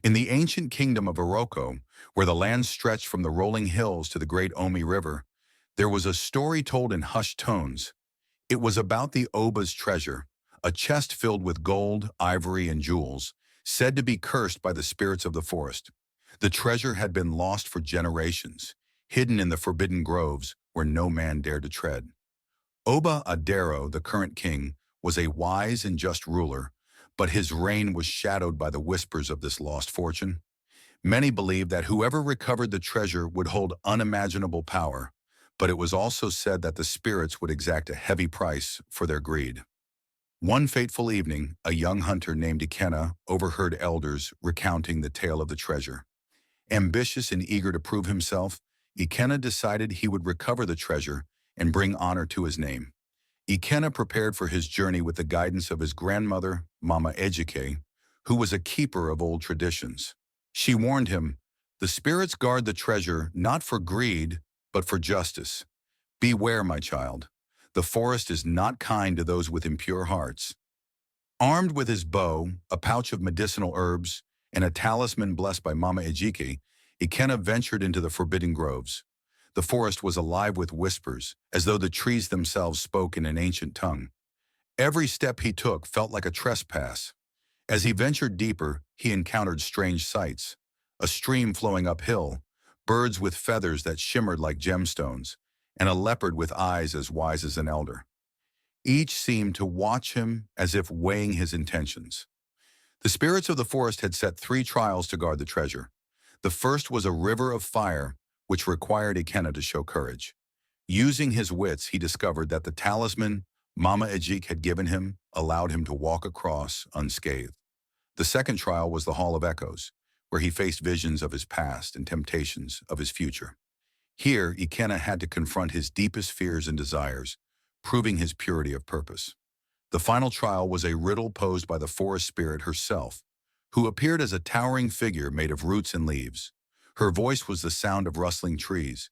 In the ancient kingdom of Eroko, where the land stretched from the rolling hills to the great Omi River, there was a story told in hushed tones. It was about the Oba's treasure, a chest filled with gold, ivory, and jewels, said to be cursed by the spirits of the forest. The treasure had been lost for generations, hidden in the forbidden groves where no man dared to tread. Oba Adero, the current king, was a wise and just ruler, but his reign was shadowed by the whispers of this lost fortune. Many believed that whoever recovered the treasure would hold unimaginable power, but it was also said that the spirits would exact a heavy price for their greed. One fateful evening, a young hunter named Ikenna overheard elders recounting the tale of the treasure. Ambitious and eager to prove himself, Ikenna decided he would recover the treasure and bring honor to his name. Ikenna prepared for his journey with the guidance of his grandmother, Mama Ejike, who was a keeper of old traditions. She warned him, "The spirits guard the treasure not for greed, but for justice. Beware, my child. The forest is not kind to those with impure hearts." Armed with his bow, a pouch of medicinal herbs, and a talisman blessed by Mama Ejike, Ikenna ventured into the forbidden groves. The forest was alive with whispers, as though the trees themselves spoke in an ancient tongue. Every step he took felt like a trespass. As he ventured deeper, he encountered strange sights. A stream flowing uphill, birds with feathers that shimmered like gemstones, and a leopard with eyes as wise as an elder. Each seemed to watch him as if weighing his intentions. The spirits of the forest had set 3 trials to guard the treasure. The first was a river of fire, which required Ikenna to show courage. Using his wits, he discovered that the talisman Mama Ejik had given him allowed him to walk across unscathed. The second trial was the Hall of Echoes, where he faced visions of his past and temptations of his future. Here, Ikenna had to confront his deepest fears and desires, proving his purity of purpose. The final trial was a riddle posed by the forest spirit herself, who appeared as a towering figure made of roots and leaves. Her voice was the sound of rustling trees.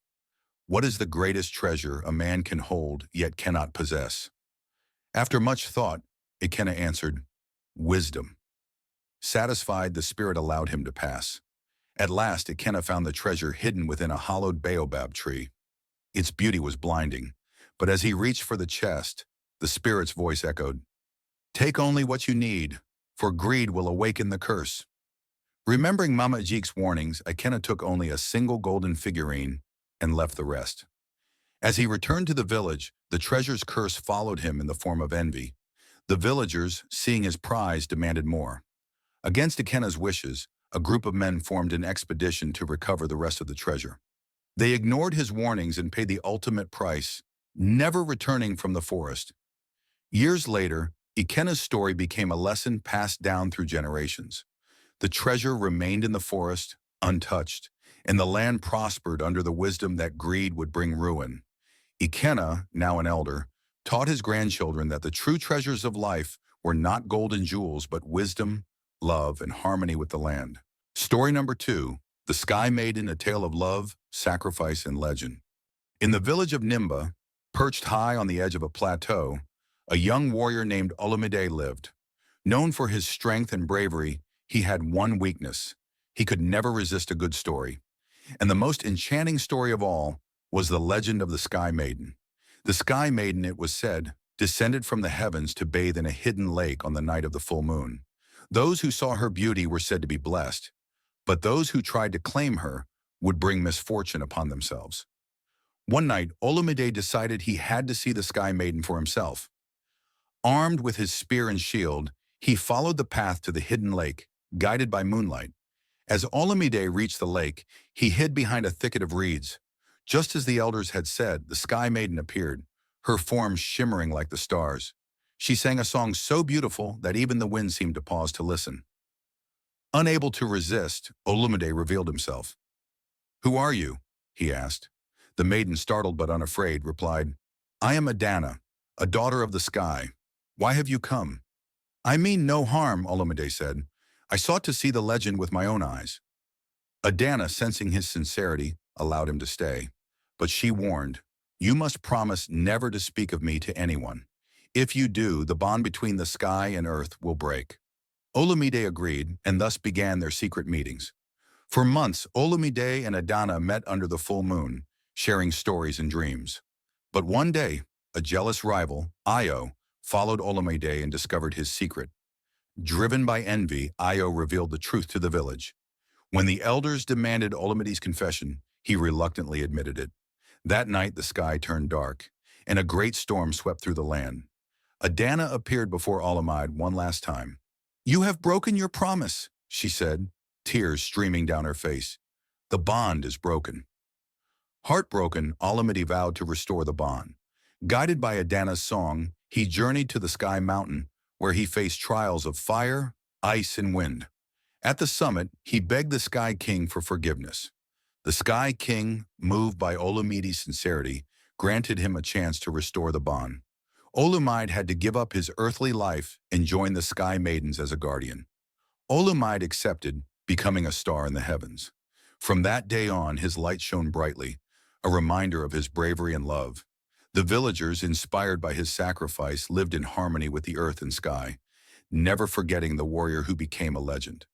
"What is the greatest treasure a man can hold yet cannot possess?" After much thought, Ikenna answered, "Wisdom." Satisfied, the spirit allowed him to pass. At last, Ikenna found the treasure hidden within a hollowed baobab tree. Its beauty was blinding, but as he reached for the chest, the spirit's voice echoed, "Take only what you need, for greed will awaken the curse." Remembering Mama Ajik's warnings, Ikenna took only a single golden figurine and left the rest. As he returned to the village, the treasure's curse followed him in the form of envy. The villagers, seeing his prize, demanded more. Against Ikenna's wishes, a group of men formed an expedition to recover the rest of the treasure. They ignored his warnings and paid the ultimate price, never returning from the forest. Years later, Ikenna's story became a lesson passed down through generations. The treasure remained in the forest, untouched, and the land prospered under the wisdom that greed would bring ruin. Ikenna, now an elder, taught his grandchildren that the true treasures of life were not gold and jewels, but wisdom, love, and harmony with the land. Story number 2, The Sky Maiden, a tale of love, sacrifice, and legend. In the village of Nimba, perched high on the edge of a plateau, a young warrior named Olumide lived. Known for his strength and bravery, he had one weakness. He could never resist a good story. And the most enchanting story of all was the legend of the Sky Maiden. The Sky Maiden, it was said, descended from the heavens to bathe in a hidden lake on the night of the full moon. Those who saw her beauty were said to be blessed, but those who tried to claim her would bring misfortune upon themselves. One night, Olumide decided he had to see the Sky Maiden for himself. Armed with his spear and shield, he followed the path to the hidden lake, guided by moonlight. As Olumide reached the lake, he hid behind a thicket of reeds. Just as the elders had said, the Sky Maiden appeared, her form shimmering like the stars. She sang a song so beautiful that even the wind seemed to pause to listen. Unable to resist, Olumide revealed himself. "Who are you?" he asked. The maiden, startled but unafraid, replied, "I am Adana, a daughter of the sky. Why have you come?" "I mean no harm," Olumide said. "I sought to see the legend with my own eyes." Adana, sensing his sincerity, allowed him to stay. But she warned, "You must promise never to speak of me to anyone. If you do, the bond between the sky and earth will break." Olamide agreed, and thus began their secret meetings. For months, Olamide and Adana met under the full moon, sharing stories and dreams. But one day, a jealous rival, Io, followed Olamide and discovered his secret. Driven by envy, Io revealed the truth to the village. When the elders demanded Olamide's confession, he reluctantly admitted it. That night, the sky turned dark, and a great storm swept through the land. Adana appeared before Olamide one last time. "You have broken your promise," she said, tears streaming down her face. "The bond is broken." Heartbroken, Olamide vowed to restore the bond. Guided by Adana's song, he journeyed to the Sky Mountain, where he faced trials of fire, ice, and wind. At the summit, he begged the Sky King for forgiveness. The Sky King, moved by Olamide's sincerity, granted him a chance to restore the bond. Olamide had to give up his earthly life and join the Sky Maidens as a guardian. Olamide accepted, becoming a star in the heavens. From that day on, his light shone brightly, a reminder of his bravery and love. The villagers, inspired by his sacrifice, lived in harmony with the earth and sky, never forgetting the warrior who became a legend.